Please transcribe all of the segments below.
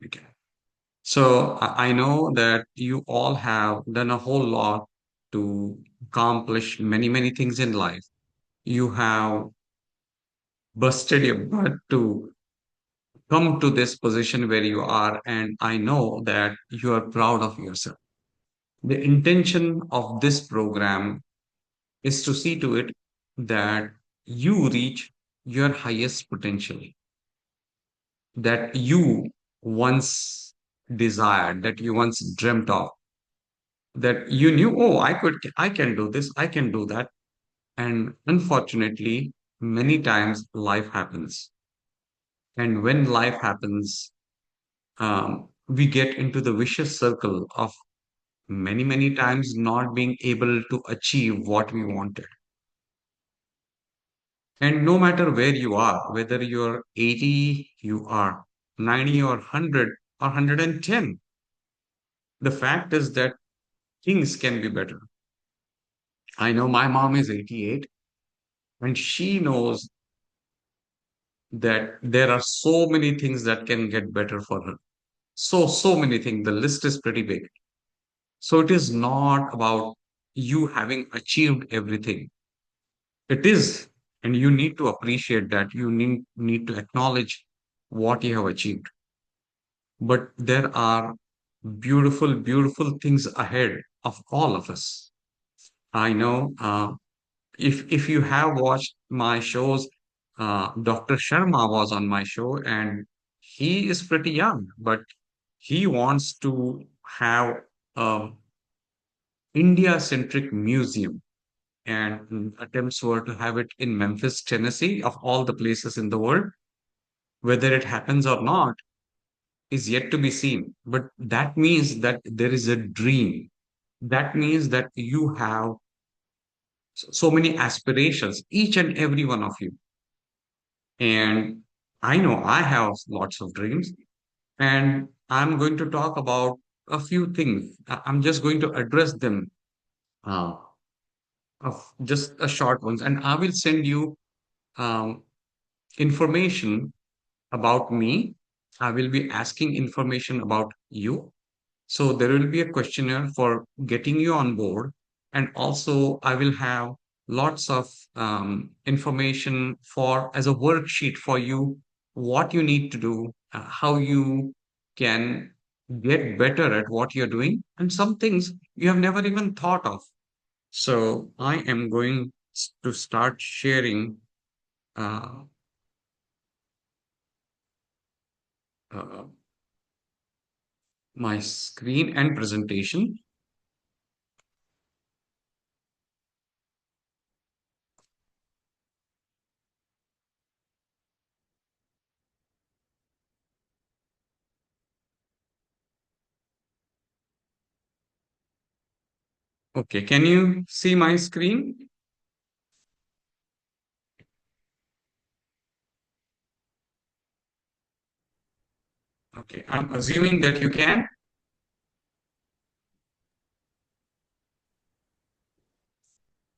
Okay. So I know that you all have done a whole lot to accomplish many, many things in life. You have busted your butt to come to this position where you are, and I know that you are proud of yourself. The intention of this program is to see to it that you reach your highest potential that you once desired, that you once dreamt of, that you knew, oh, I can do this, I can do that. And unfortunately, many times life happens. And when life happens, we get into the vicious circle of many, many times not being able to achieve what we wanted. And no matter where you are, whether you're 80, you are 90 or 100 or 110, the fact is that things can be better. I know my mom is 88 and she knows that there are so many things that can get better for her. So many things. The list is pretty big. So it is not about you having achieved everything. It is, and you need to appreciate that. You need to acknowledge what you have achieved. But there are beautiful, beautiful things ahead of all of us. I know if you have watched my shows, Dr. Sharma was on my show, and he is pretty young, but he wants to have a India-centric museum, and attempts were to have it in Memphis, Tennessee, of all the places in the world. Whether it happens or not is yet to be seen. But that means that there is a dream. That means that you have so many aspirations, each and every one of you. And I know I have lots of dreams, and I'm going to talk about a few things. I'm just going to address them, uh, of just a short ones, and I will send you um, information about me. I will be asking information about you. So there will be a questionnaire for getting you on board. And also, I will have lots of information for as a worksheet for you, what you need to do, how you can get better at what you're doing, and some things you have never even thought of. So I am going to start sharing uh, uh, my screen and presentation. Okay, can you see my screen? Okay, I'm assuming that you can.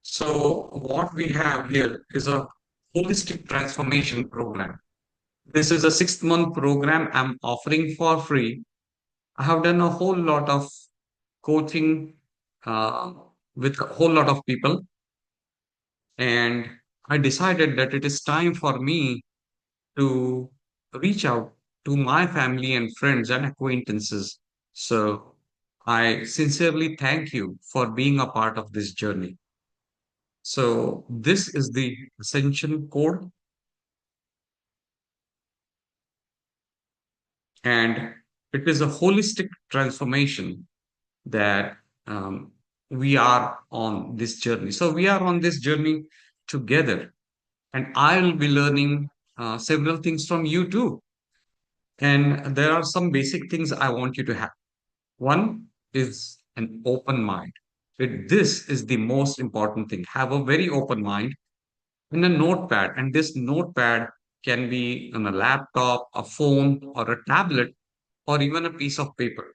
So, what we have here is a holistic transformation program. This is a 6 month program I'm offering for free. I have done a whole lot of coaching uh, with a whole lot of people, and I decided that it is time for me to reach out to my family and friends and acquaintances. So, I sincerely thank you for being a part of this journey. So this is the Ascension Code, and it is a holistic transformation that we are on this journey. So we are on this journey together, and I'll be learning several things from you too. And there are some basic things I want you to have. One is an open mind. This is the most important thing. Have a very open mind in a notepad, and this notepad can be on a laptop, a phone, or a tablet, or even a piece of paper.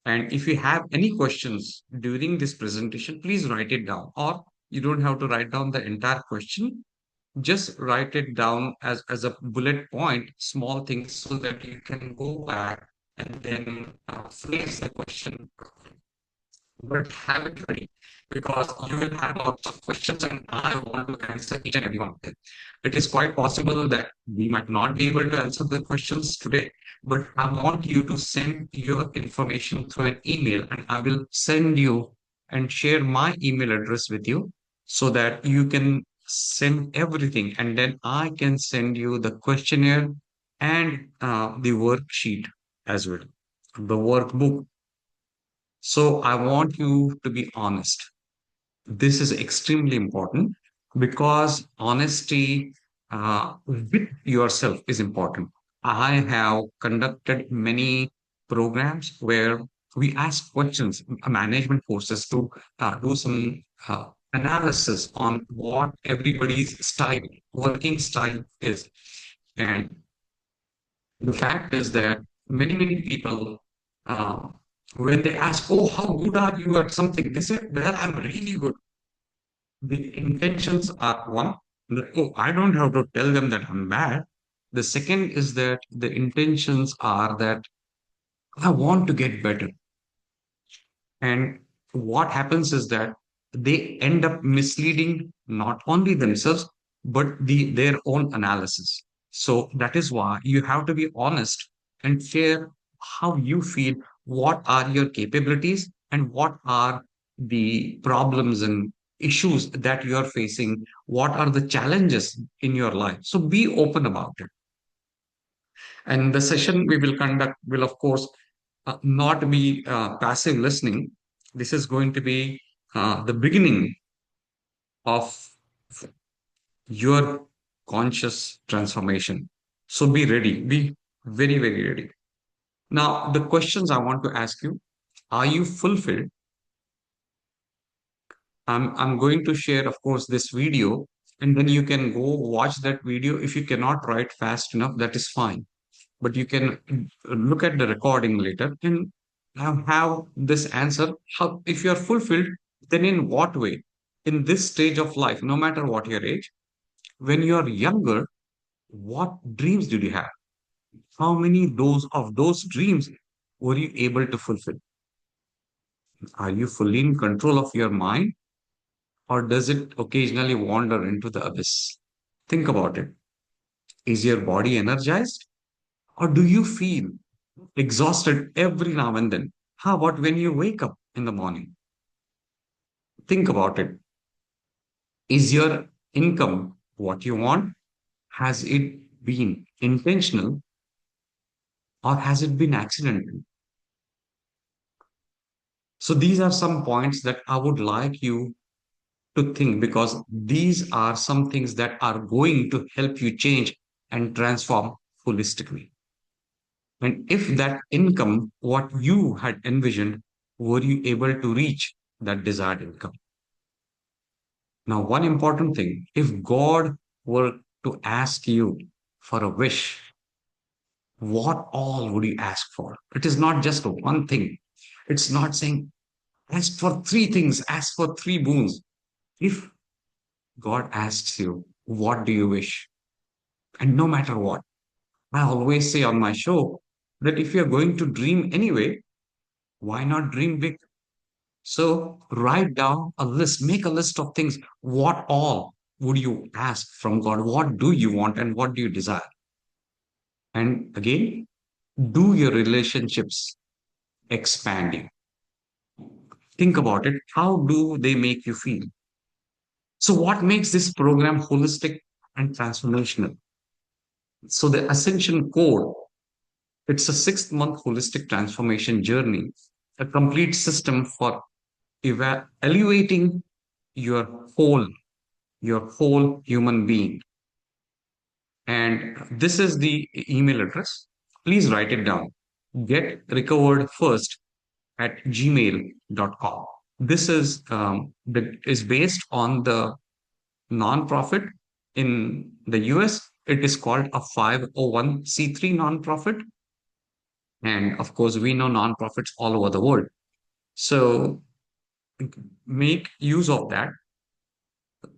And if you have any questions during this presentation, please write it down, or you don't have to write down the entire question. Just write it down as a bullet point, small things, so that you can go back and then phrase the question, but have it ready because you will have lots of questions and I want to answer each and every one of them. It is quite possible that we might not be able to answer the questions today, but I want you to send your information through an email and I will send you and share my email address with you so that you can send everything and then I can send you the questionnaire and the worksheet as well, the workbook. So I want you to be honest. This is extremely important because honesty with yourself is important. I have conducted many programs where we ask questions, management courses to do some analysis on what everybody's style, working style is. And the fact is that many people, uh, when they ask, "Oh, how good are you at something?" They say, "Well, I'm really good." The intentions are one. Oh, I don't have to tell them that I'm bad. The second is that the intentions are that I want to get better. And what happens is that they end up misleading not only themselves, but their own analysis. So that is why you have to be honest and share how you feel, what are your capabilities, and what are the problems and issues that you are facing, what are the challenges in your life. So be open about it. And the session we will conduct will, of course, not be passive listening. This is going to be the beginning of your conscious transformation. So be ready, be very, very ready. Now, the questions I want to ask you, are you fulfilled? I'm going to share, of course, this video, and then you can go watch that video. If you cannot write fast enough, that is fine, but you can look at the recording later and have this answer. How, if you are fulfilled, then in what way? In this stage of life, no matter what your age, when you are younger, what dreams did you have? How many those dreams were you able to fulfill? Are you fully in control of your mind, or does it occasionally wander into the abyss? Think about it. Is your body energized, or do you feel exhausted every now and then? How about when you wake up in the morning? Think about it. Is your income what you want? Has it been intentional or has it been accidental? So, these are some points that I would like you to think because these are some things that are going to help you change and transform holistically. And if that income, what you had envisioned, were you able to reach that desired income? Now, one important thing, if God were to ask you for a wish, what all would you ask for? It is not just one thing. It's not saying, ask for three things, ask for three boons. If God asks you, what do you wish? And no matter what, I always say on my show that if you're going to dream anyway, why not dream big? So write down a list, make a list of things. What all would you ask from God? What do you want and what do you desire? And again, do your relationships expanding? Think about it. How do they make you feel? So, what makes this program holistic and transformational? So, the Ascension Code, it's a 6 month holistic transformation journey, a complete system for elevating your whole, your whole human being. And this is the email address. Please write it down. Get recovered first at gmail.com. This is based on the nonprofit in the US. It is called a 501c3 nonprofit. And of course, we know nonprofits all over the world. So make use of that.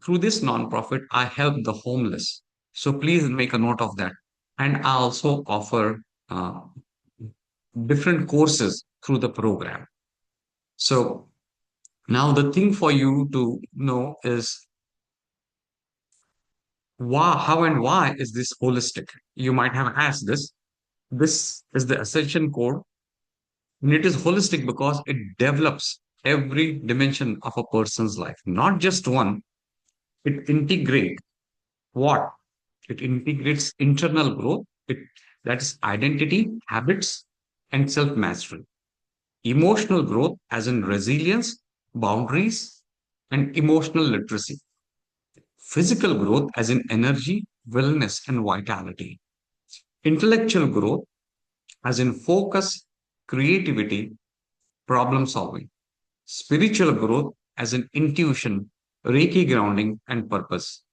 Through this nonprofit, I help the homeless. So please make a note of that. And I also offer different courses through the program. So now the thing for you to know is why, how and why is this holistic? You might have asked this. This is the Ascension Code, and it is holistic because it develops every dimension of a person's life, not just one. It integrates what? It integrates internal growth, that is identity, habits, and self mastery. Emotional growth, as in resilience, boundaries, and emotional literacy. Physical growth, as in energy, wellness, and vitality. Intellectual growth, as in focus, creativity, problem solving. Spiritual growth, as in intuition, Reiki grounding, and purpose.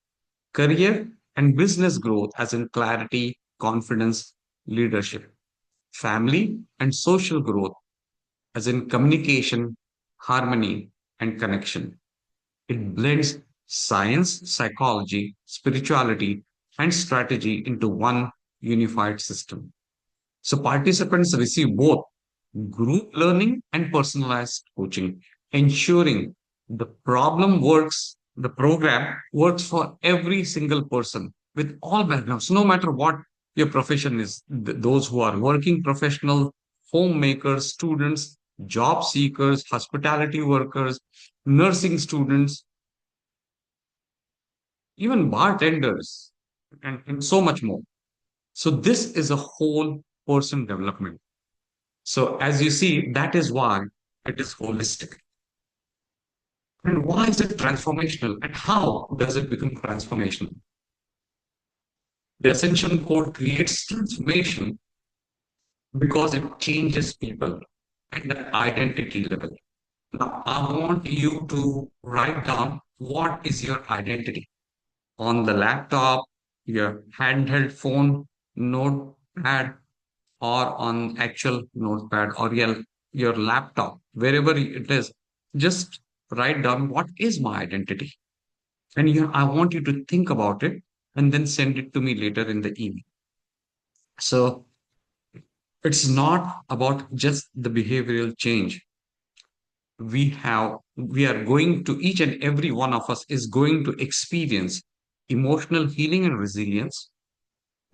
Career and business growth, as in clarity, confidence, leadership. Family and social growth, as in communication, harmony, and connection. It blends science, psychology, spirituality, and strategy into one unified system. So participants receive both group learning and personalized coaching, ensuring the program works for every single person with all backgrounds, no matter what your profession is. Those who are working professional, homemakers, students, job seekers, hospitality workers, nursing students, even bartenders, and so much more. So this is a whole person development. So as you see, that is why it is holistic. And why is it transformational? And how does it become transformational? The Ascension Code creates transformation because it changes people at the identity level. Now, I want you to write down what is your identity on the laptop, your handheld phone, notepad, or on actual notepad or your laptop, wherever it is. Just write down what is my identity. And I want you to think about it and then send it to me later in the email. So it's not about just the behavioral change. We are going to, each and every one of us is going to experience emotional healing and resilience,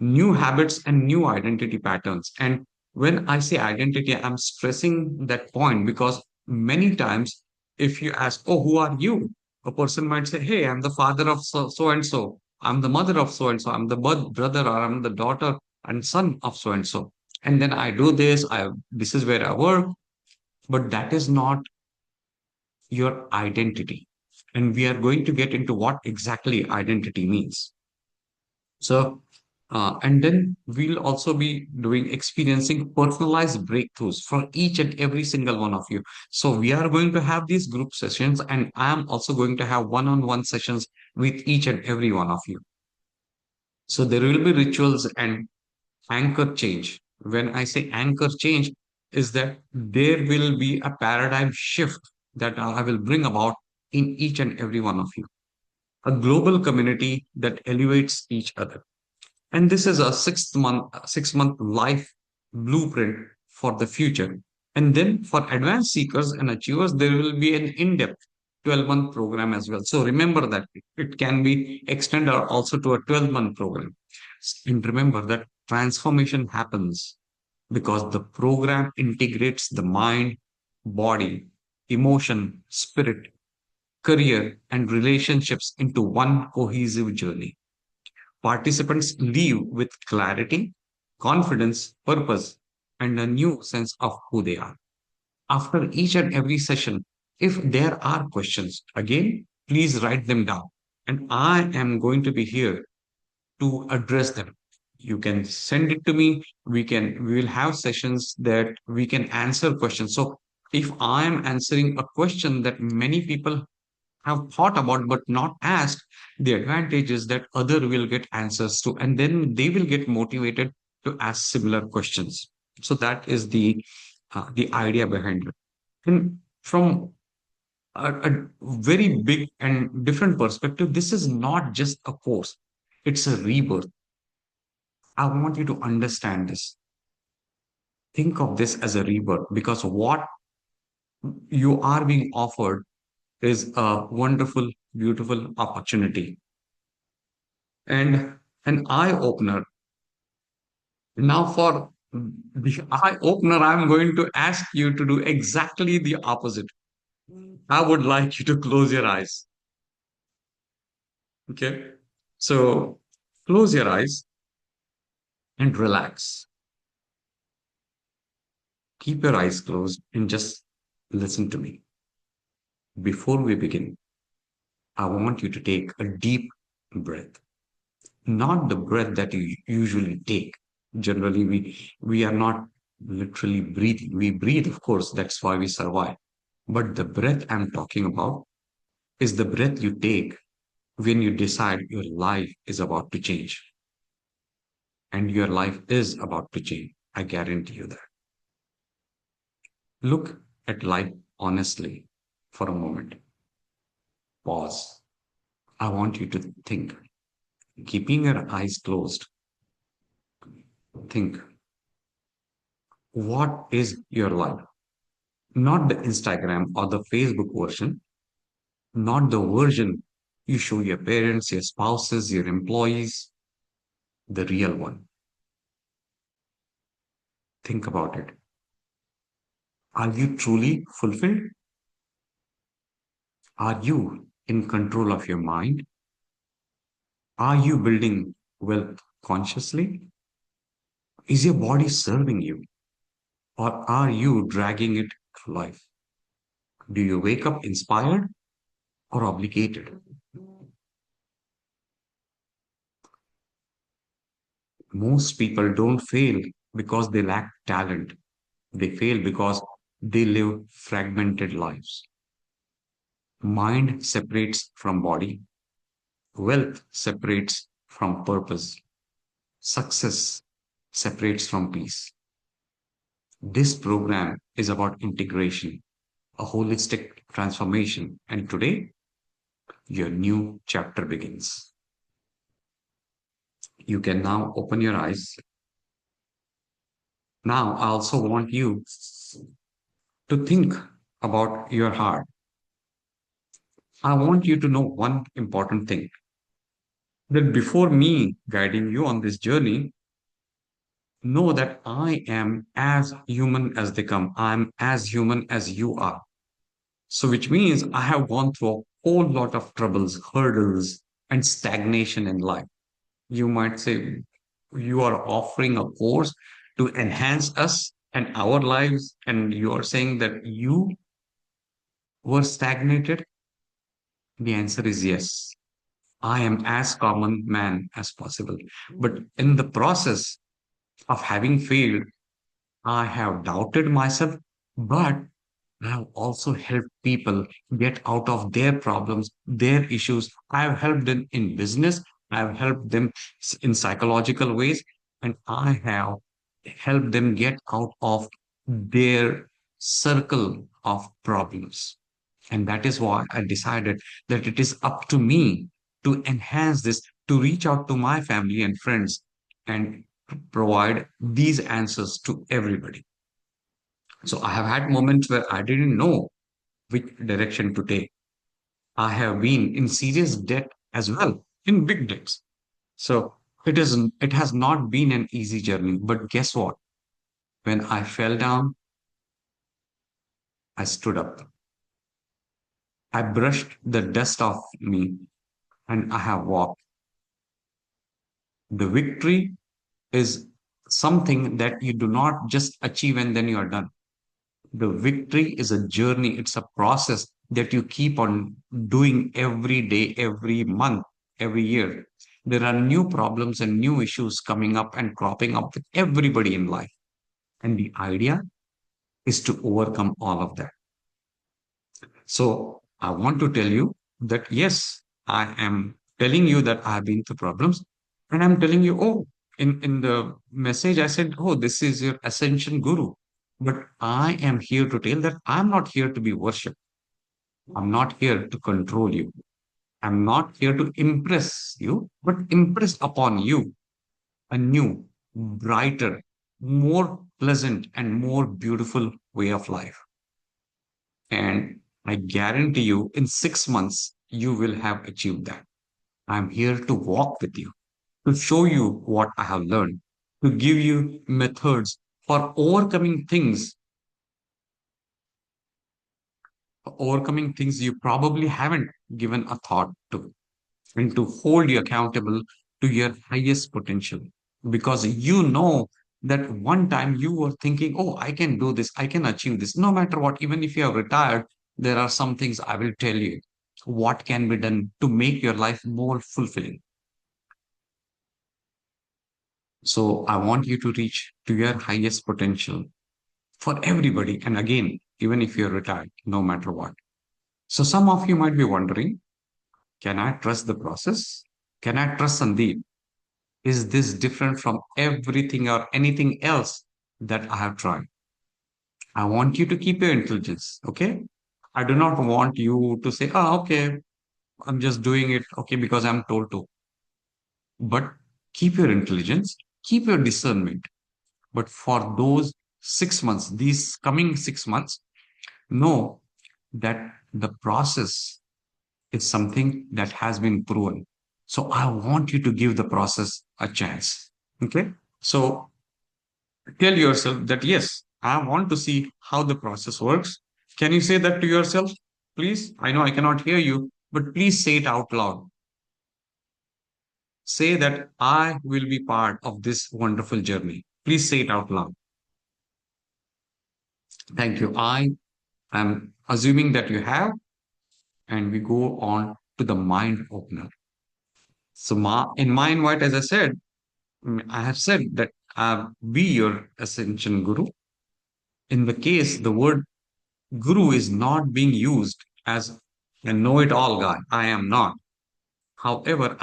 new habits and new identity patterns. And when I say identity, I'm stressing that point because many times, if you ask, oh, who are you? A person might say, hey, I'm the father of so and so. I'm the mother of so and so. I'm the brother or I'm the daughter and son of so and so. And then I do this. This is where I work. But that is not your identity. And we are going to get into what exactly identity means. So, and then we'll also be doing experiencing personalized breakthroughs for each and every single one of you. So we are going to have these group sessions, and I am also going to have one-on-one sessions with each and every one of you. So there will be rituals and anchor change. When I say anchor change, is that there will be a paradigm shift that I will bring about in each and every one of you. A global community that elevates each other. And this is a 6 month life blueprint for the future. And then for advanced seekers and achievers, there will be an in-depth 12-month program as well. So remember that it can be extended also to a 12-month program. And remember that transformation happens because the program integrates the mind, body, emotion, spirit, career, and relationships into one cohesive journey. Participants leave with clarity, confidence, purpose, and a new sense of who they are. After each and every session, if there are questions, again, please write them down. And I am going to be here to address them. You can send it to me. We will have sessions that we can answer questions. So if I am answering a question that many people have thought about but not asked, the advantage is that other will get answers to, and then they will get motivated to ask similar questions. So that is the idea behind it. And from a very big and different perspective, this is not just a course, it's a rebirth. I want you to understand this. Think of this as a rebirth because what you are being offered is a wonderful, beautiful opportunity and an eye opener. Now, for the eye opener, I'm going to ask you to do exactly the opposite. I would like you to close your eyes. Okay. So, close your eyes and relax. Keep your eyes closed and just listen to me. Before we begin, I want you to take a deep breath, not the breath that you usually take. Generally, we are not literally breathing. We breathe, of course, that's why we survive. But the breath I'm talking about is the breath you take when you decide your life is about to change. And your life is about to change. I guarantee you that. Look at life honestly for a moment. Pause. I want you to think. Keeping your eyes closed, think, what is your life? Not the Instagram or the Facebook version, not the version you show your parents, your spouses, your employees, the real one. Think about it. Are you truly fulfilled? Are you in control of your mind? Are you building wealth consciously? Is your body serving you? Or are you dragging it through life? Do you wake up inspired or obligated? Most people don't fail because they lack talent. They fail because they live fragmented lives. Mind separates from body. Wealth separates from purpose. Success separates from peace. This program is about integration, a holistic transformation. And today, your new chapter begins. You can now open your eyes. Now, I also want you to think about your heart. I want you to know one important thing that before me guiding you on this journey, know that I am as human as they come. I'm as human as you are. So, which means I have gone through a whole lot of troubles, hurdles, and stagnation in life. You might say you are offering a course to enhance us and our lives, and you are saying that you were stagnated. The answer is yes. I am as common man as possible. But in the process of having failed, I have doubted myself, but I have also helped people get out of their problems, their issues. I have helped them in business. I have helped them in psychological ways, and I have helped them get out of their circle of problems. And that is why I decided that it is up to me to enhance this, to reach out to my family and friends and provide these answers to everybody. So I have had moments where I didn't know which direction to take. I have been in serious debt as well, in big debts. So it has not been an easy journey. But guess what? When I fell down, I stood up. I brushed the dust off me and I have walked. The victory is something that you do not just achieve and then you are done. The victory is a journey, it's a process that you keep on doing every day, every month, every year. There are new problems and new issues coming up and cropping up with everybody in life. And the idea is to overcome all of that. So I want to tell you that yes, I am telling you that I have been through problems, and I'm telling you, oh, in the message I said, oh, this is your ascension guru. But I am here to tell that I'm not here to be worshipped. I'm not here to control you. I'm not here to impress you, but impress upon you a new, brighter, more pleasant and more beautiful way of life. And I guarantee you, in 6 months, you will have achieved that. I'm here to walk with you, to show you what I have learned, to give you methods for overcoming things you probably haven't given a thought to, and to hold you accountable to your highest potential. Because you know that one time you were thinking, oh, I can do this, I can achieve this, no matter what, even if you are retired, there are some things I will tell you what can be done to make your life more fulfilling. So I want you to reach to your highest potential for everybody. And again, even if you're retired, no matter what. So some of you might be wondering, can I trust the process? Can I trust Sandeep? Is this different from everything or anything else that I have tried? I want you to keep your intelligence, okay? I do not want you to say, oh, okay, I'm just doing it, okay, because I'm told to. But keep your intelligence, keep your discernment. But for those 6 months, these coming 6 months, know that the process is something that has been proven. So I want you to give the process a chance. Okay. So tell yourself that, yes, I want to see how the process works. Can you say that to yourself, please? I know I cannot hear you, but please say it out loud. Say that I will be part of this wonderful journey. Please say it out loud. Thank you. I am assuming that you have, and we go on to the mind opener. So, in my invite, as I said, I have said that be your ascension guru. In the case, the word guru is not being used as a know it all guy. I am not. However,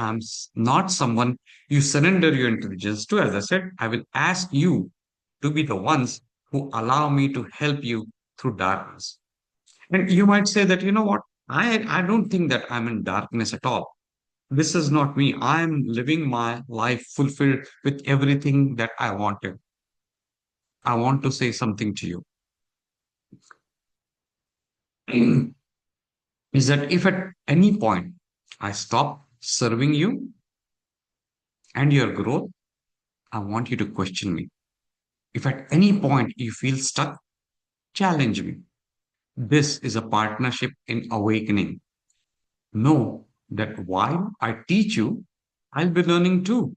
not someone you surrender your intelligence to. As I said, I will ask you to be the ones who allow me to help you through darkness. And you might say that, you know what? I don't think that I'm in darkness at all. This is not me. I'm living my life fulfilled with everything that I wanted. I want to say something to you is that if at any point I stop serving you and your growth, I want you to question me. If at any point you feel stuck, challenge me. This is a partnership in awakening. Know that while I teach you, I'll be learning too.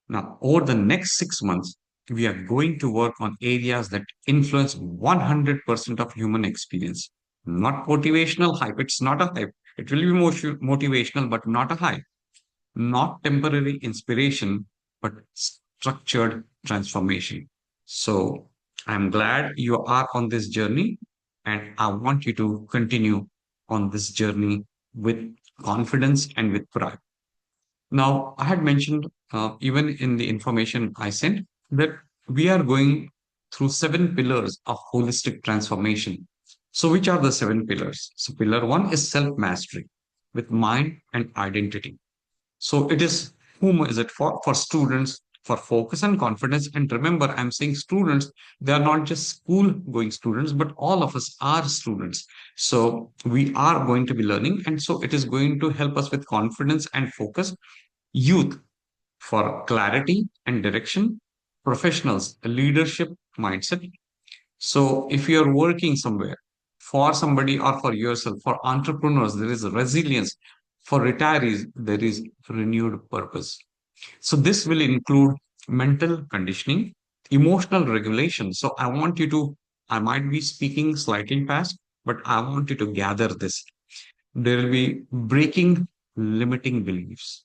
Now, over the next 6 months, we are going to work on areas that influence 100% of human experience. Not motivational hype. It's not a hype. It will be motivational, but not a hype. Not temporary inspiration, but structured transformation. So I'm glad you are on this journey, and I want you to continue on this journey with confidence and with pride. Now, I had mentioned, even in the information I sent, that we are going through 7 pillars of holistic transformation. So, which are the 7 pillars? So, pillar one is self mastery with mind and identity. So, it is whom is it for? For students, for focus and confidence. And remember, I'm saying students, they are not just school going students, but all of us are students. So, we are going to be learning. And so, it is going to help us with confidence and focus. Youth for clarity and direction, professionals, a leadership mindset. So if you're working somewhere for somebody or for yourself, for entrepreneurs, there is resilience. For retirees, there is renewed purpose. So this will include mental conditioning, emotional regulation. So I might be speaking slightly fast, but I want you to gather this. There will be breaking limiting beliefs.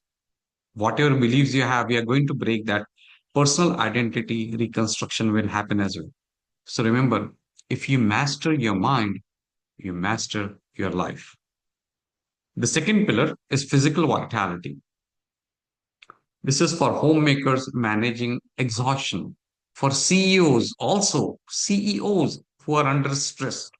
Whatever beliefs you have, we are going to break that. Personal identity reconstruction will happen as well. So remember, if you master your mind, you master your life. The second pillar is physical vitality. This is for homemakers managing exhaustion, for CEOs, also CEOs who are under stress,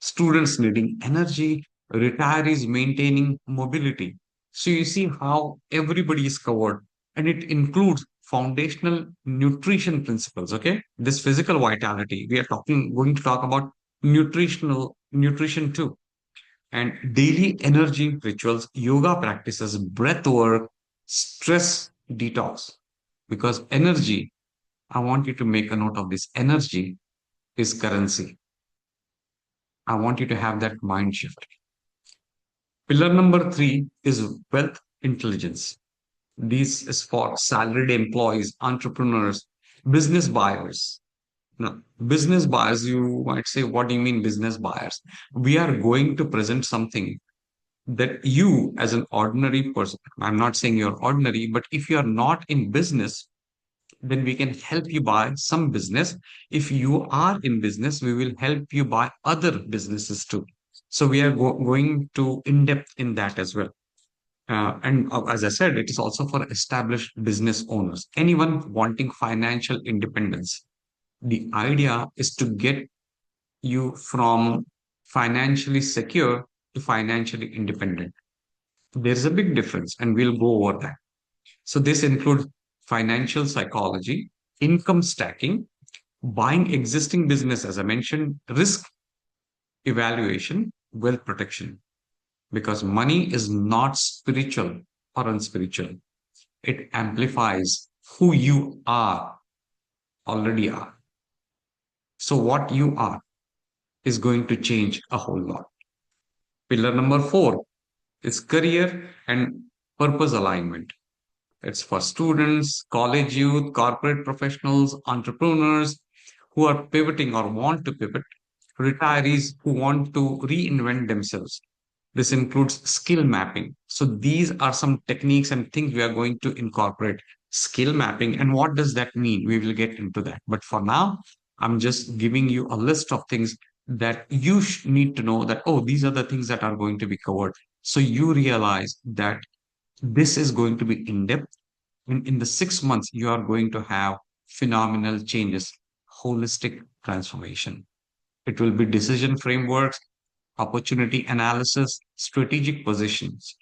students needing energy, retirees maintaining mobility. So you see how everybody is covered, and it includes foundational nutrition principles. Okay. This physical vitality, we are going to talk about nutrition too, and daily energy rituals, yoga practices, breath work, stress detox. Because energy, I want you to make a note of this, energy is currency. I want you to have that mind shift. Pillar number three is wealth intelligence. This is for salaried employees, entrepreneurs, business buyers. Now, business buyers, you might say, what do you mean business buyers? We are going to present something that you, as an ordinary person, I'm not saying you're ordinary, but if you're not in business, then we can help you buy some business. If you are in business, we will help you buy other businesses too. So we are going to in depth in that as well. And as I said, it is also for established business owners, anyone wanting financial independence. The idea is to get you from financially secure to financially independent. There's a big difference, and we'll go over that. So, this includes financial psychology, income stacking, buying existing business, as I mentioned, risk evaluation, wealth protection. Because money is not spiritual or unspiritual, it amplifies who you already are. So, what you are is going to change a whole lot. Pillar number four is career and purpose alignment. It's for students, college youth, corporate professionals, entrepreneurs who are pivoting or want to pivot, retirees who want to reinvent themselves. This includes skill mapping. So these are some techniques and things we are going to incorporate. Skill mapping. And what does that mean? We will get into that. But for now, I'm just giving you a list of things that you need to know that, oh, these are the things that are going to be covered. So you realize that this is going to be in depth. In the 6 months, you are going to have phenomenal changes, holistic transformation. It will be decision frameworks, opportunity analysis, strategic positions,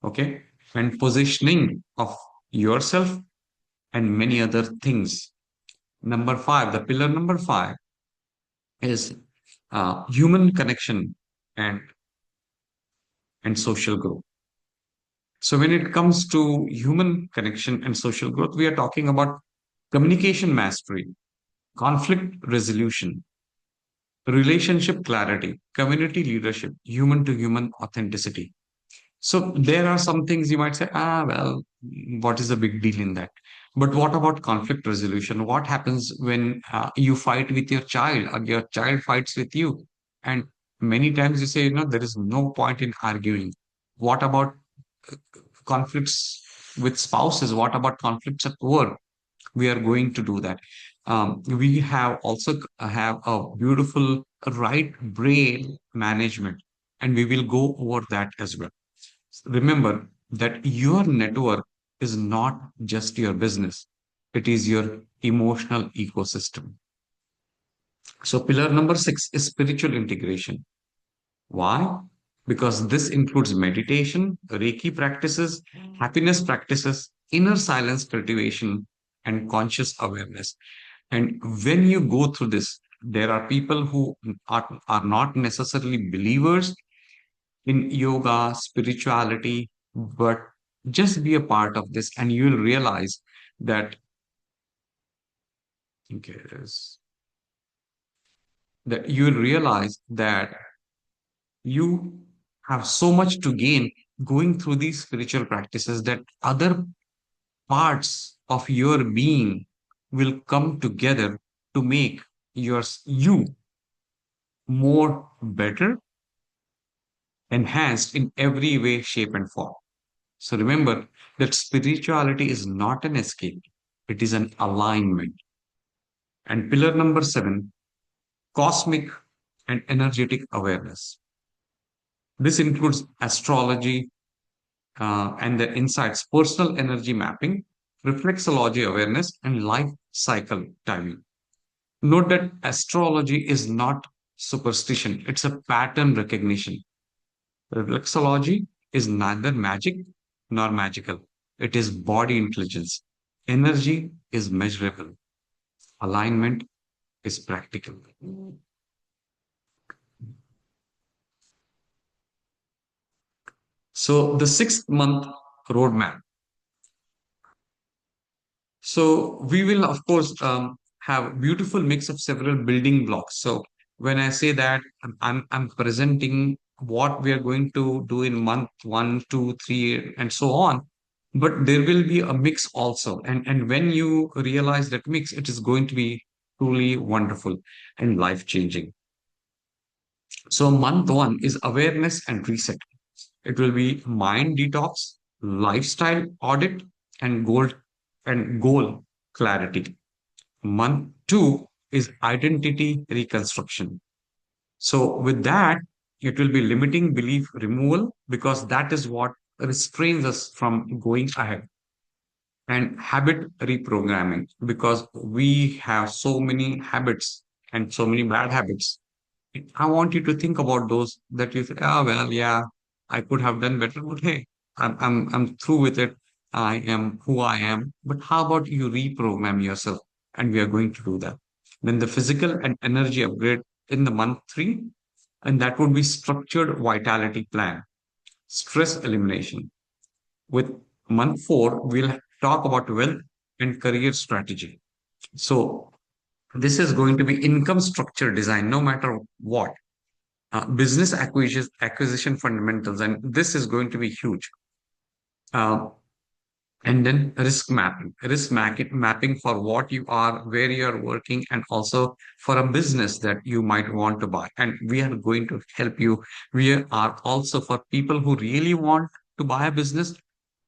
okay, and positioning of yourself and many other things. Number five, the pillar number five is human connection and social growth. So when it comes to human connection and social growth, we are talking about communication mastery, conflict resolution, relationship clarity, community leadership, human to human authenticity. So there are some things you might say, well, what is the big deal in that? But what about conflict resolution? What happens when you fight with your child or your child fights with you? And many times you say, there is no point in arguing. What about conflicts with spouses? What about conflicts at work? We are going to do that. We have also have a beautiful right brain management, and we will go over that as well. Remember that your network is not just your business, it is your emotional ecosystem. So, pillar number six is spiritual integration. Why? Because this includes meditation, Reiki practices, happiness practices, inner silence cultivation, and conscious awareness. And when you go through this, there are people who are not necessarily believers in yoga, spirituality, but just be a part of this and you will realize that, okay, that you will realize that you have so much to gain going through these spiritual practices that other parts of your being will come together to make you more better, enhanced in every way, shape, and form. So remember that spirituality is not an escape, it is an alignment. And pillar number seven, cosmic and energetic awareness. This includes astrology and the insights, personal energy mapping, reflexology awareness, and life cycle timing. Note that astrology is not superstition, it's a pattern recognition. Reflexology is neither magic nor magical. It is body intelligence. Energy is measurable, alignment is practical. So, the 6 month roadmap. So we will, of course, have beautiful mix of several building blocks. So when I say that, I'm presenting what we are going to do in month one, two, three, and so on. But there will be a mix also, and when you realize that mix, it is going to be truly wonderful and life changing. So month one is awareness and reset. It will be mind detox, lifestyle audit, and goal clarity. Month two is identity reconstruction. So with that, it will be limiting belief removal because that is what restrains us from going ahead, and habit reprogramming because we have so many habits and so many bad habits. I want you to think about those that you say, oh, well, yeah, I could have done better, but hey, I'm through with it. I am who I am. But how about you reprogram yourself? And we are going to do that. Then the physical and energy upgrade in the month three, and that would be structured vitality plan, stress elimination. With month four, we'll talk about wealth and career strategy. So this is going to be income structure design, no matter what. Business acquisition fundamentals, and this is going to be huge. Uh, and then mapping for what you are, where you are working, and also for a business that you might want to buy. And we are going to help you. We are also for people who really want to buy a business.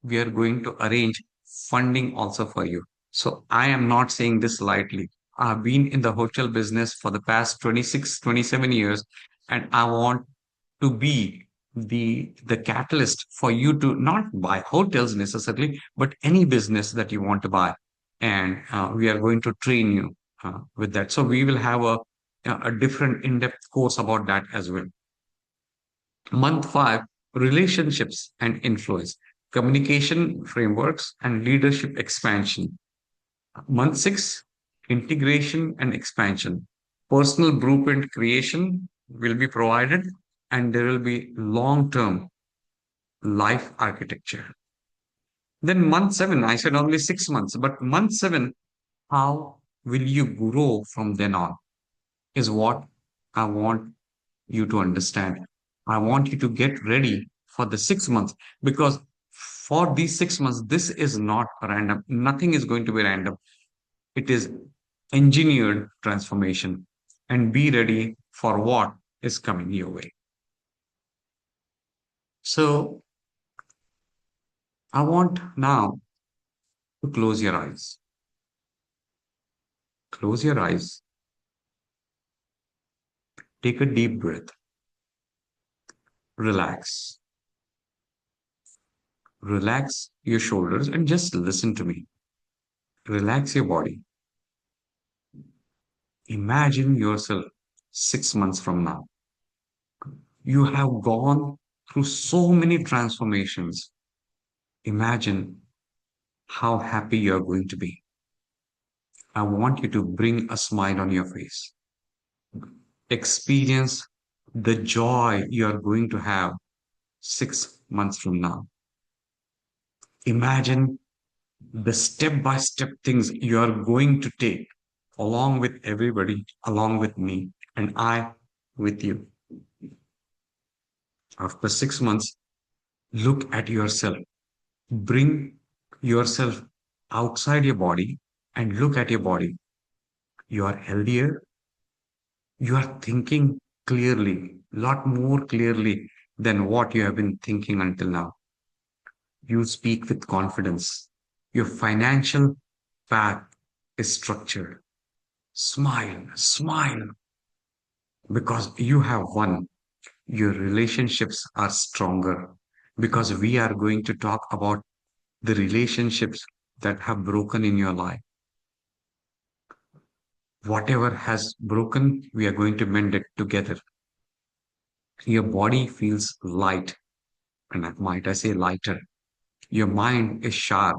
We are going to arrange funding also for you. So I am not saying this lightly. I've been in the hotel business for the past 26, 27 years, and I want to be the catalyst for you to not buy hotels necessarily, but any business that you want to buy. And we are going to train you with that. So we will have a different in-depth course about that as well. Month five, relationships and influence, communication frameworks and leadership expansion. Month six, integration and expansion. Personal blueprint creation will be provided, and there will be long term life architecture. Then month seven, I said only 6 months, but month seven, how will you grow from then on is what I want you to understand. I want you to get ready for the 6 months because for these 6 months, this is not random. Nothing is going to be random. It is engineered transformation, and be ready for what is coming your way. So I want now to close your eyes. Close your eyes. Take a deep breath. Relax. Relax your shoulders and just listen to me. Relax your body. Imagine yourself 6 months from now. You have gone through so many transformations. Imagine how happy you're going to be. I want you to bring a smile on your face. Experience the joy you're going to have 6 months from now. Imagine the step by step things you are going to take along with everybody, along with me, and I with you. After 6 months, look at yourself. Bring yourself outside your body and look at your body. You are healthier. You are thinking clearly, lot more clearly than what you have been thinking until now. You speak with confidence. Your financial path is structured. Smile, smile, because you have won. Your relationships are stronger because we are going to talk about the relationships that have broken in your life. Whatever has broken, we are going to mend it together. Your body feels light, and might I say lighter. Your mind is sharp,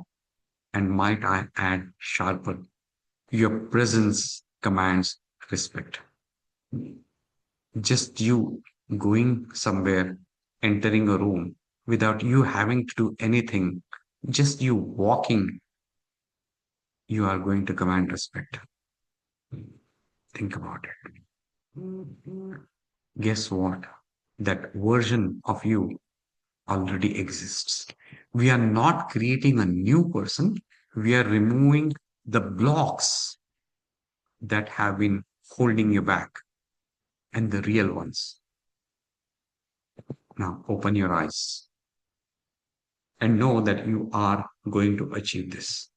and might I add sharper. Your presence commands respect. Just you going somewhere, entering a room without you having to do anything, just you walking, you are going to command respect. Think about it. Guess what? That version of you already exists. We are not creating a new person, we are removing the blocks that have been holding you back and the real ones. Now open your eyes and know that you are going to achieve this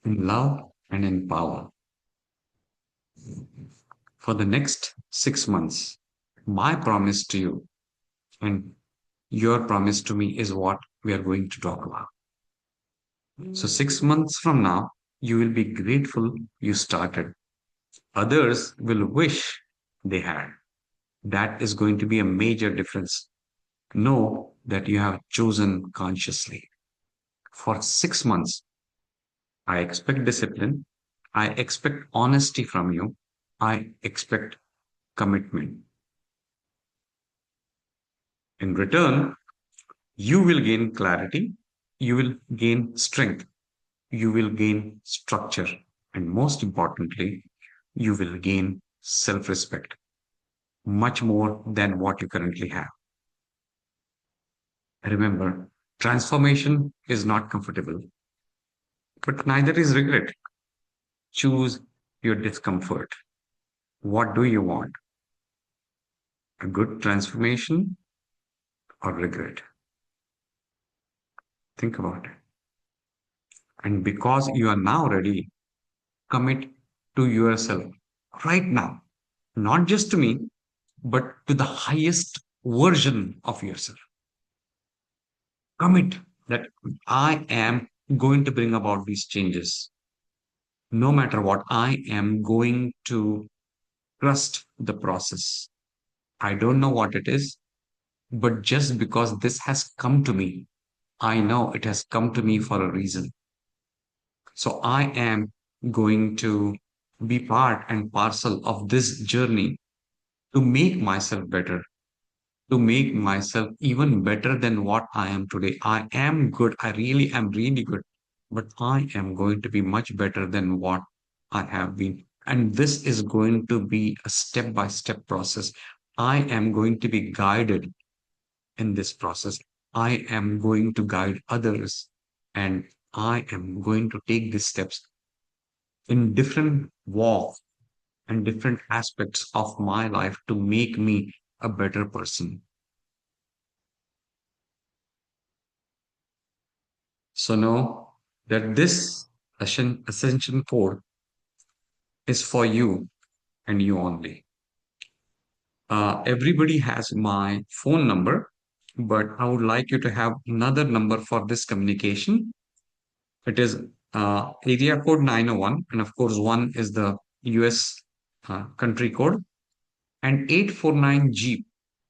in love and in power. For the next 6 months, my promise to you and your promise to me is what we are going to talk about. So, 6 months from now, you will be grateful you started. Others will wish they had. That is going to be a major difference. Know that you have chosen consciously. For 6 months, I expect discipline. I expect honesty from you. I expect commitment. In return, you will gain clarity. You will gain strength. You will gain structure. And most importantly, you will gain self respect much more than what you currently have. Remember, transformation is not comfortable, but neither is regret. Choose your discomfort. What do you want? A good transformation or regret? Think about it. And because you are now ready, commit to yourself right now, not just to me, but to the highest version of yourself. Commit that I am going to bring about these changes. No matter what, I am going to trust the process. I don't know what it is, but just because this has come to me, I know it has come to me for a reason. So I am going to be part and parcel of this journey to make myself better, to make myself even better than what I am today. I am good. I really am really good, but I am going to be much better than what I have been. And this is going to be a step by step process. I am going to be guided in this process. I am going to guide others and I am going to take these steps in different walks and different aspects of my life to make me a better person. So know that this ascension code is for you and you only. Everybody has my phone number, but I would like you to have another number for this communication. It is area code 901, and of course, one is the US country code, and 849 Jeep.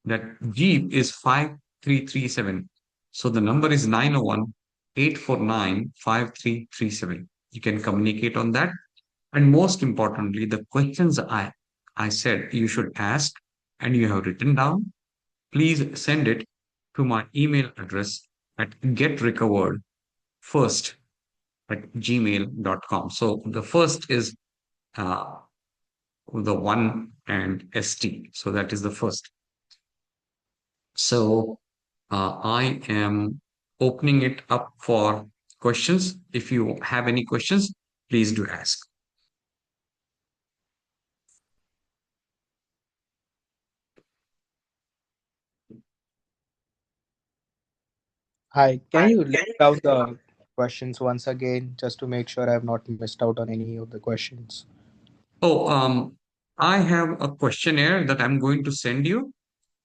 That Jeep is 5337. So the number is 901 849 5337. You can communicate on that. And most importantly, the questions I said you should ask and you have written down, please send it to my email address at getrecoveredfirst@gmail.com. So the first is uh, the one and ST. So that is the first. So I am opening it up for questions. If you have any questions, please do ask. Hi, can you list out the questions once again just to make sure I have not missed out on any of the questions? Oh, I have a questionnaire that I'm going to send you. Okay.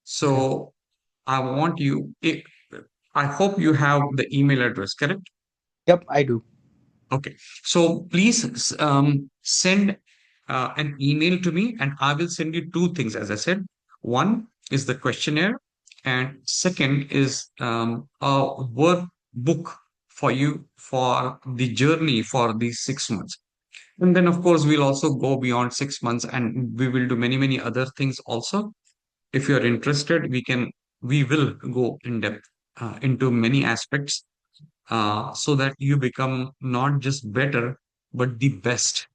So I want you, I hope you have the email address, correct? Yep, I do. Okay. So please send an email to me and I will send you two things, as I said. One is the questionnaire, and second is a workbook for you for the journey for these 6 months. And then, of course, we'll also go beyond 6 months and we will do many, many other things also. If you're interested, we will go in depth into many aspects so that you become not just better, but the best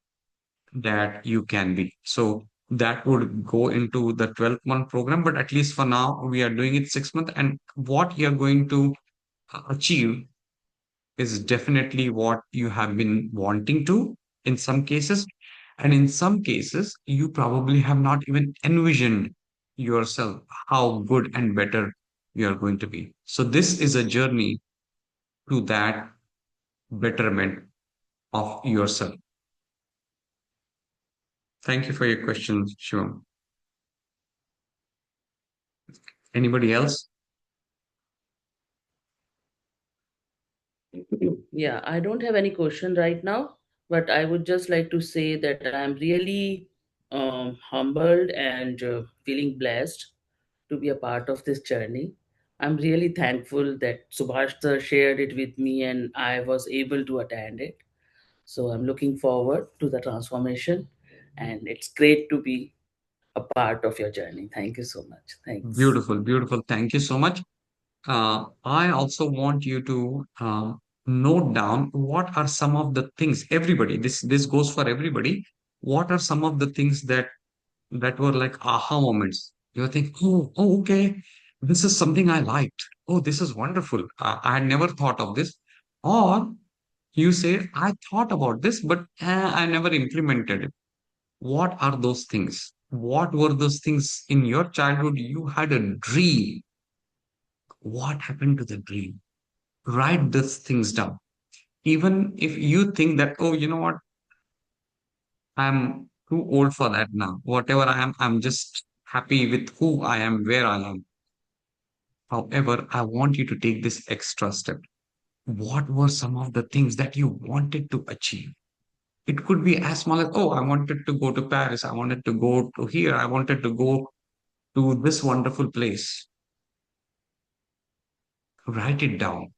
that you can be. So that would go into the 12-month program, but at least for now, we are doing it 6 months. And what you're going to achieve is definitely what you have been wanting to in some cases. And in some cases, you probably have not even envisioned yourself how good and better you are going to be. So this is a journey to that betterment of yourself. Thank you for your question, Shivam. Anybody else? Yeah, I don't have any question right now, but I would just like to say that I'm really humbled and feeling blessed to be a part of this journey. I'm really thankful that Subhash sir shared it with me and I was able to attend it. So I'm looking forward to the transformation, and it's great to be a part of your journey. Thank you so much. Thanks. Beautiful, beautiful. Thank you so much. I also want you to note down what are some of the things, everybody, this goes for everybody. What are some of the things that were like aha moments? You're thinking, okay, this is something I liked. Oh, this is wonderful. I had never thought of this. Or you say, I thought about this, but I never implemented it. What are those things? What were those things in your childhood? You had a dream. What happened to the dream? Write these things down. Even if you think that, oh, you know what, I'm too old for that now. Whatever I am, I'm just happy with who I am, where I am. However, I want you to take this extra step. What were some of the things that you wanted to achieve? It could be as small as, oh, I wanted to go to Paris. I wanted to go to here. I wanted to go to this wonderful place. Write it down.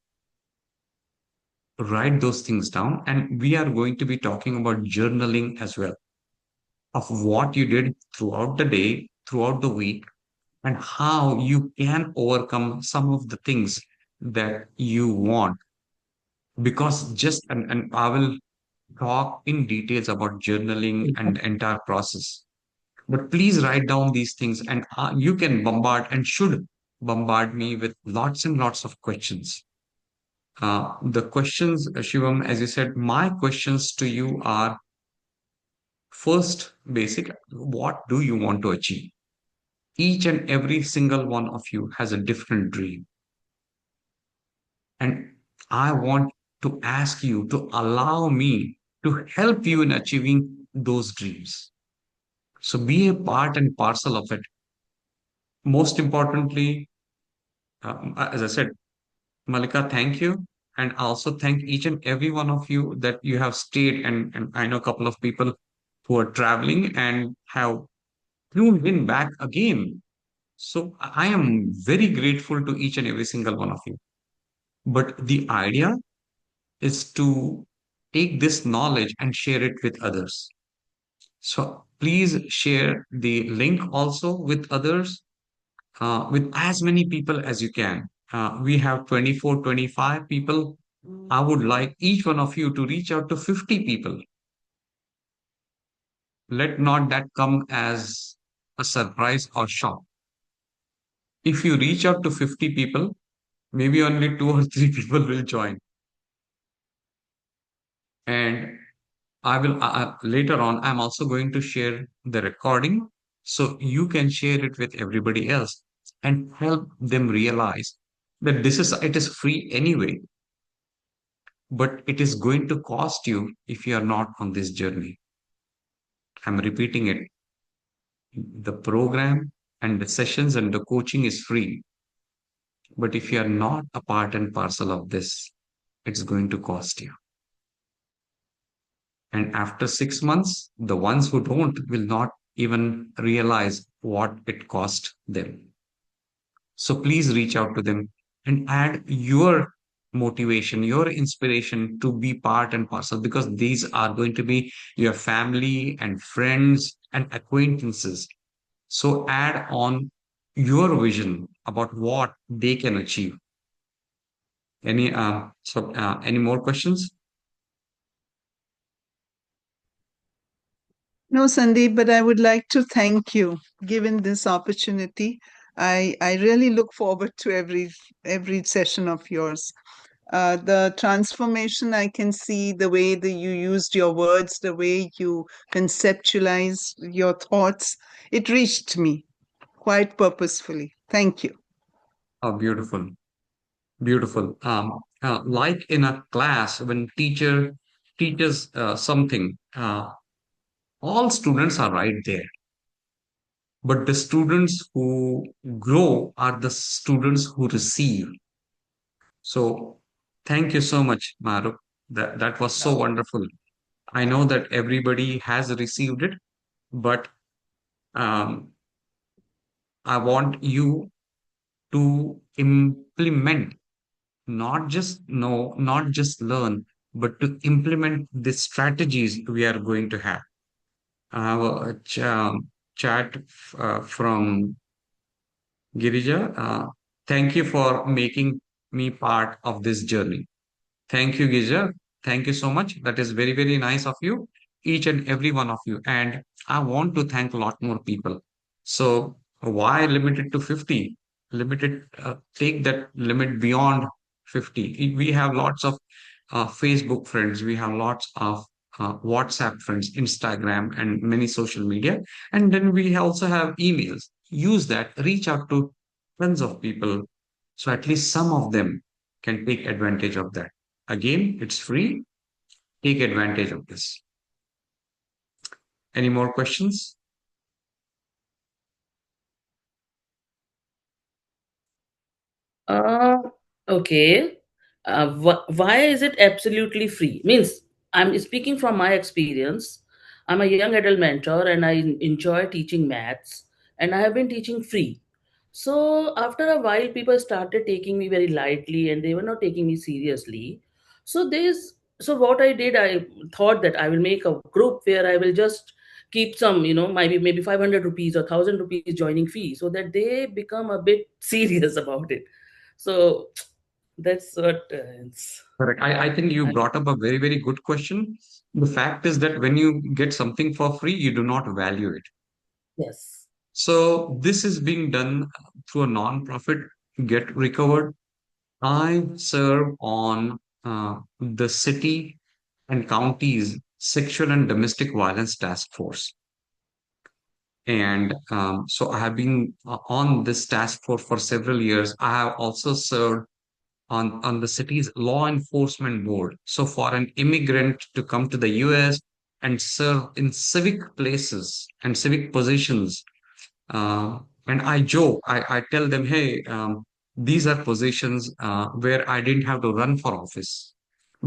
Write those things down. And we are going to be talking about journaling as well, of what you did throughout the day, throughout the week, and how you can overcome some of the things that you want. Because and I will talk in details about journaling and the entire process. But please write down these things, and you can bombard and should bombard me with lots and lots of questions. The questions, Shivam, as you said, my questions to you are first basic: what do you want to achieve? Each and every single one of you has a different dream. And I want to ask you to allow me to help you in achieving those dreams. So be a part and parcel of it. Most importantly, as I said, Malika, thank you. And also thank each and every one of you that you have stayed. And I know a couple of people who are traveling and have tuned in back again. So I am very grateful to each and every single one of you. But the idea is to take this knowledge and share it with others. So please share the link also with others, with as many people as you can. We have 24, 25 people. I would like each one of you to reach out to 50 people. Let not that come as a surprise or shock. If you reach out to 50 people, maybe only two or three people will join. And I will later on, I'm also going to share the recording so you can share it with everybody else and help them realize that it is free anyway, but it is going to cost you if you are not on this journey. I'm repeating it. The program and the sessions and the coaching is free, but if you are not a part and parcel of this, it's going to cost you. And after 6 months, the ones who don't will not even realize what it cost them. So please reach out to them and add your motivation, your inspiration to be part and parcel, because these are going to be your family and friends and acquaintances. So add on your vision about what they can achieve. Any more questions? No, Sandeep, but I would like to thank you given this opportunity. I really look forward to every session of yours. The transformation I can see, the way that you used your words, the way you conceptualized your thoughts, it reached me quite purposefully. Thank you. Oh, beautiful, beautiful. Like in a class, when teacher teaches something, all students are right there, but the students who grow are the students who receive. So thank you so much, Maruk. That was so No. wonderful. I know that everybody has received it, but um, I want you to implement, not just know, not just learn, but to implement the strategies we are going to have. I have a chat from Girija. Thank you for making me part of this journey. Thank you, Giza. Thank you so much. That is very, very nice of you, each and every one of you. And I want to thank a lot more people. So why limit it to 50? Take that limit beyond 50. We have lots of Facebook friends. We have lots of WhatsApp friends, Instagram, and many social media. And then we also have emails. Use that, reach out to tons of people. So at least some of them can take advantage of that. Again, it's free. Take advantage of this. Any more questions? Uh, okay. Why is it absolutely free? Means, I'm speaking from my experience. I'm a young adult mentor and I enjoy teaching maths, and I have been teaching free. So, after a while, people started taking me very lightly and they were not taking me seriously. So, what I did, I thought that I will make a group where I will just keep some, maybe 500 rupees or 1000 rupees joining fee so that they become a bit serious about it. So that's what it's. Correct. I think you I, brought up a very, very good question. The fact is that when you get something for free, you do not value it. yes. So this is being done through a non-profit Get Recovered. I serve on the city and counties sexual and domestic violence task force. And so I have been on this task force for several years. I have also served on the city's law enforcement board. So for an immigrant to come to the US and serve in civic places and civic positions, and I joke, I tell them, hey, these are positions where I didn't have to run for office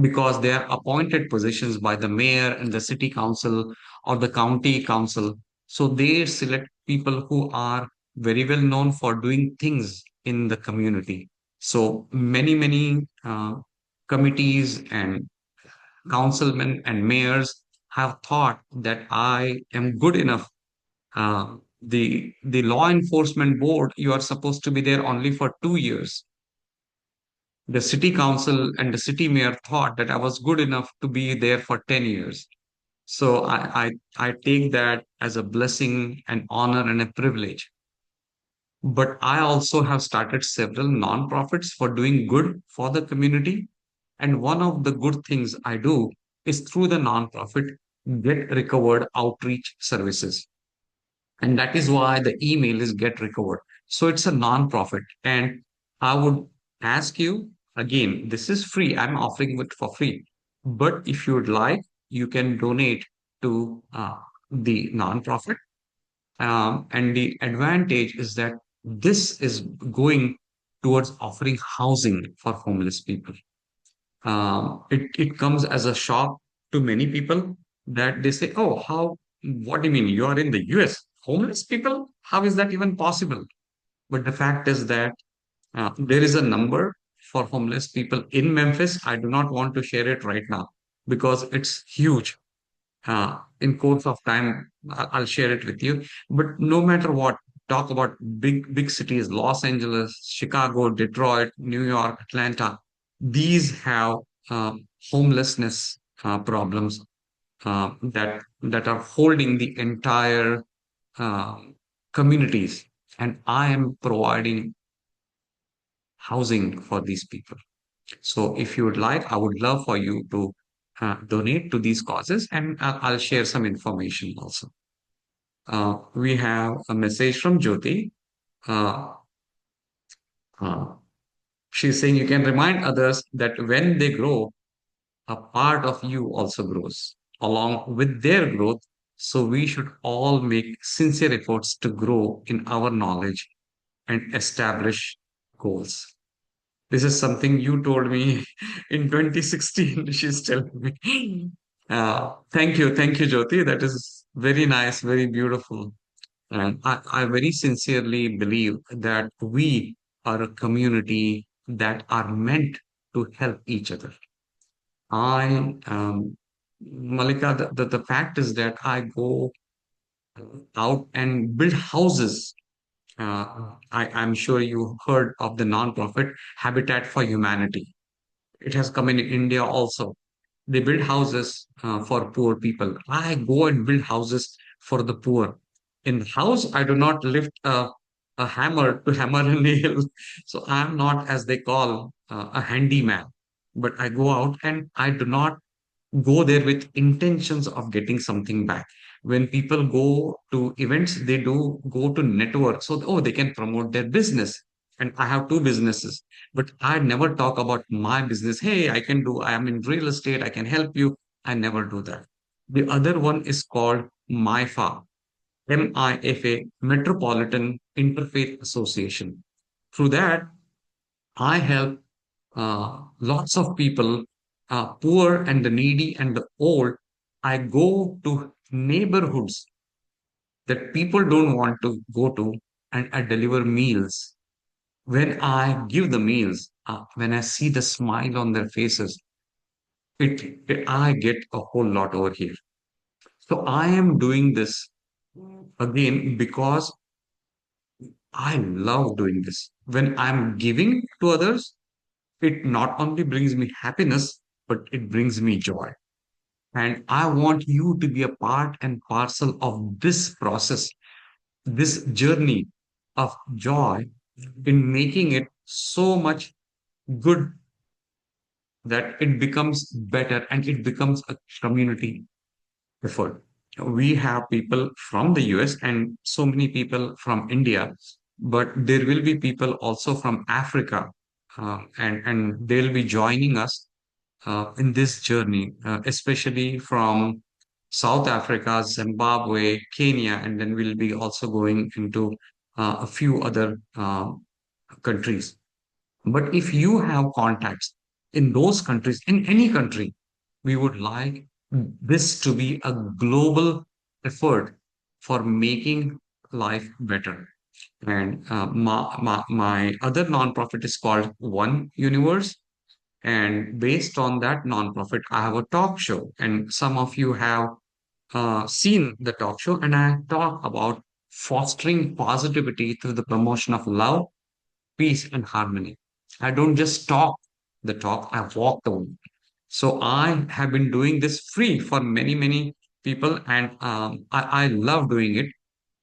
because they are appointed positions by the mayor and the city council or the county council. So they select people who are very well known for doing things in the community. So many, many committees and councilmen and mayors have thought that I am good enough. The law enforcement board, you are supposed to be there only for 2 years. The city council and the city mayor thought that I was good enough to be there for 10 years. So I take that as a blessing, an honor, and a privilege. But I also have started several nonprofits for doing good for the community. And one of the good things I do is through the nonprofit Get Recovered Outreach Services. And that is why the email is Get Recovered. So it's a nonprofit. And I would ask you again, this is free. I'm offering it for free. But if you would like, you can donate to the nonprofit. And the advantage is that this is going towards offering housing for homeless people. It comes as a shock to many people that they say, oh, what do you mean? You are in the US? Homeless people? How is that even possible? But the fact is that there is a number for homeless people in Memphis. I do not want to share it right now because it's huge. In course of time, I'll share it with you. But no matter what, talk about big cities, Los Angeles, Chicago, Detroit, New York, Atlanta. These have homelessness problems that are holding the entire uh, communities, and I am providing housing for these people. So if you would like, I would love for you to donate to these causes, and I'll share some information also. We have a message from Jyoti. Uh, uh, she's saying you can remind others that when they grow, a part of you also grows along with their growth. So we should all make sincere efforts to grow in our knowledge and establish goals. This is something you told me in 2016. She's telling me. Thank you, Jyoti. That is very nice, very beautiful. And I very sincerely believe that we are a community that are meant to help each other. Malika, the fact is that I go out and build houses. I'm sure you heard of the nonprofit Habitat for Humanity. It has come in India also. They build houses for poor people. I go and build houses for the poor. In the house, I do not lift a hammer to hammer a nail. So I'm not, as they call, a handyman. But I go out and I do not go there with intentions of getting something back. When people go to events, they do go to network. So, oh, they can promote their business. And I have two businesses, but I never talk about my business. Hey, I am in real estate. I can help you. I never do that. The other one is called MIFA, MIFA, Metropolitan Interfaith Association. Through that, I help lots of people, poor and the needy and the old. I go to neighborhoods that people don't want to go to, and I deliver meals. When I give the meals, when I see the smile on their faces, I get a whole lot over here. So I am doing this again because I love doing this. When I'm giving to others, it not only brings me happiness, but it brings me joy. And I want you to be a part and parcel of this process, this journey of joy in making it so much good that it becomes better and it becomes a community effort. We have people from the US and so many people from India, but there will be people also from Africa, and they'll be joining us in this journey, especially from South Africa, Zimbabwe, Kenya, and then we'll be also going into a few other countries. But if you have contacts in those countries, in any country, we would like this to be a global effort for making life better. And my other nonprofit is called One Universe. And based on that nonprofit, I have a talk show. And some of you have seen the talk show. And I talk about fostering positivity through the promotion of love, peace, and harmony. I don't just talk the talk, I walk the walk. So I have been doing this free for many people, and I love doing it.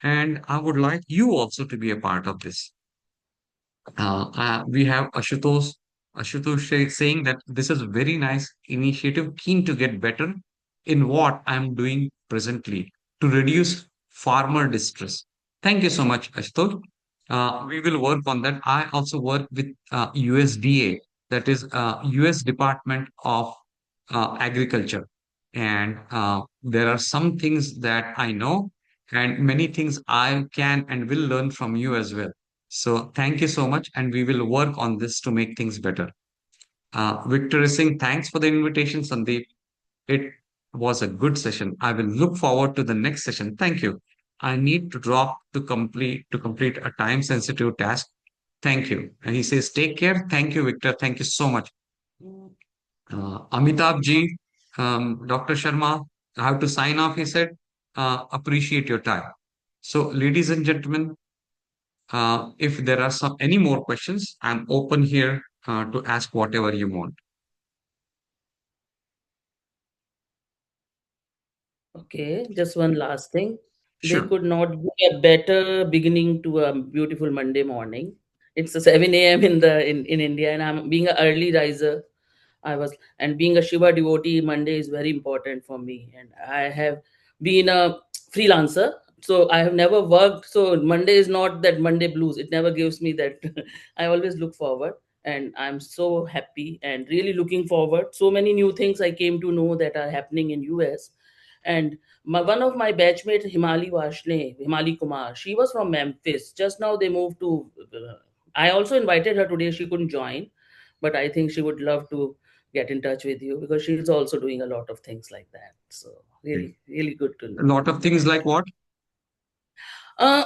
And I would like you also to be a part of this. We have saying that this is a very nice initiative, keen to get better in what I'm doing presently to reduce farmer distress. Thank you so much, Ashutosh. We will work on that. I also work with USDA, that is US Department of Agriculture. And there are some things that I know, and many things I can and will learn from you as well. So thank you so much, and we will work on this to make things better. Victor is saying thanks for the invitation, Sandeep. It was a good session. I will look forward to the next session. Thank you. I need to drop to complete a time sensitive task. Thank you. And he says, take care. Thank you, Victor. Thank you so much. Amitabh ji, Dr. Sharma, I have to sign off, he said. Appreciate your time. So, ladies and gentlemen, if there are any more questions, I'm open here to ask whatever you want. Okay, just one last thing. There Sure. could not be a better beginning to a beautiful Monday morning. It's a 7 a.m. in India, and I'm being an early riser. I was, and being a Shiva devotee, Monday is very important for me. And I have been a freelancer, so I have never worked. So Monday is not that Monday blues. It never gives me that. I always look forward, and I'm so happy and really looking forward. So many new things I came to know that are happening in US. And one of my batchmates, Himali Kumar, she was from Memphis. Just now they moved to. I also invited her today. She couldn't join, but I think she would love to get in touch with you because she's also doing a lot of things like that. So really, really good to A know. lot of things like what? Uh,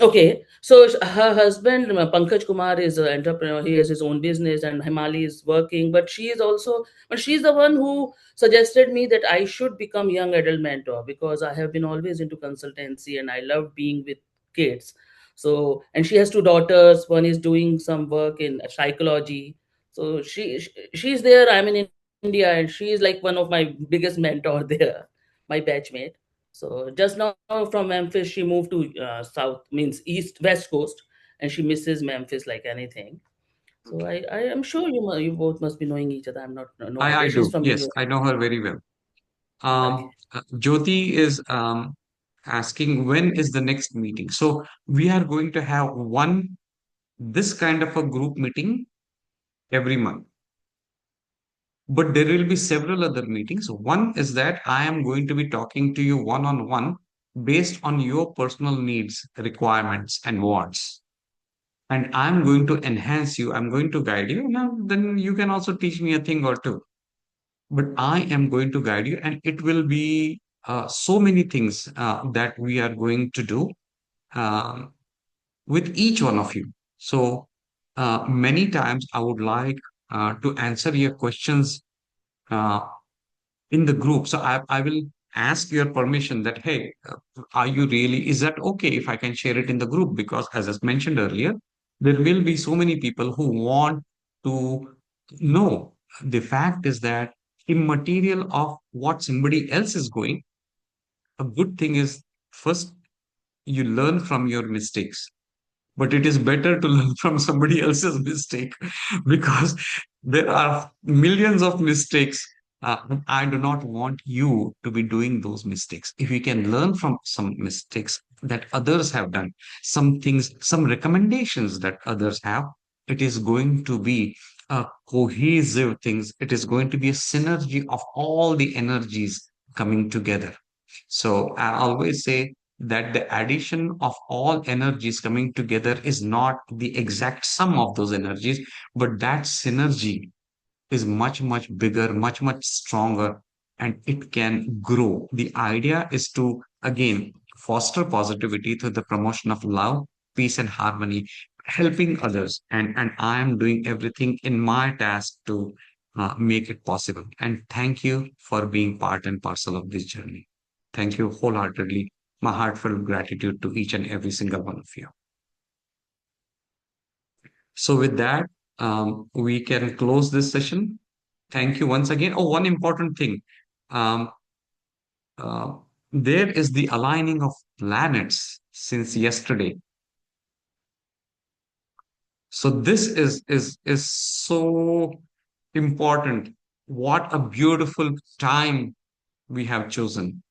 okay, so her husband Pankaj Kumar is an entrepreneur. He has his own business, and Himali is working. But she is also, but she's the one who suggested me that I should become young adult mentor because I have been always into consultancy and I love being with kids. So, and she has two daughters. One is doing some work in psychology. So she's there. I'm in India, and she is like one of my biggest mentor there, my batchmate. So just now from Memphis, she moved to south, means east, west coast, and she misses Memphis like anything. So Okay. I am sure you both must be knowing each other. I'm not no I idea. She's do. from the Yes, US. I know her very well. Okay. Jyoti is asking when is the next meeting. So we are going to have this kind of a group meeting every month. But there will be several other meetings. One is that I am going to be talking to you one on one based on your personal needs, requirements, and wants. And I'm going to enhance you, I'm going to guide you. Now, then you can also teach me a thing or two. But I am going to guide you, and it will be so many things that we are going to do um, with each one of you. So, many times I would like to answer your questions uh, in the group. So I will ask your permission that, hey, are you really, is that okay if I can share it in the group? Because as I mentioned earlier, there will be so many people who want to know. The fact is that immaterial of what somebody else is going, a good thing is first you learn from your mistakes, but it is better to learn from somebody else's mistake because there are millions of mistakes. I do not want you to be doing those mistakes. If you can learn from some mistakes that others have done, some things, some recommendations that others have, it is going to be a cohesive things. It is going to be a synergy of all the energies coming together. So I always say that the addition of all energies coming together is not the exact sum of those energies, but that synergy is much, much bigger, much, much stronger, and it can grow. The idea is to, again, foster positivity through the promotion of love, peace, and harmony, helping others. And I am doing everything in my task to make it possible. And thank you for being part and parcel of this journey. Thank you wholeheartedly. My heartfelt gratitude to each and every single one of you. So, with that, we can close this session. Thank you once again. Oh, one important thing. Um, uh, there is the aligning of planets since yesterday. So this is so important. What a beautiful time we have chosen.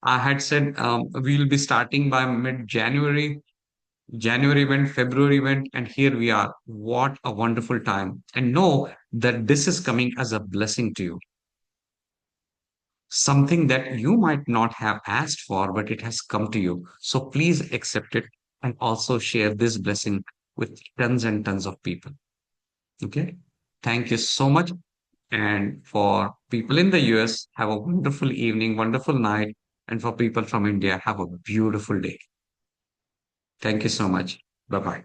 I had said we'll be starting by mid-January. January went, February went, and here we are. What a wonderful time. And know that this is coming as a blessing to you, something that you might not have asked for, but it has come to you. So please accept it and also share this blessing with tons and tons of people. Okay. Thank you so much. And for people in the US, have a wonderful evening, wonderful night. And for people from India, have a beautiful day. Thank you so much. Bye bye.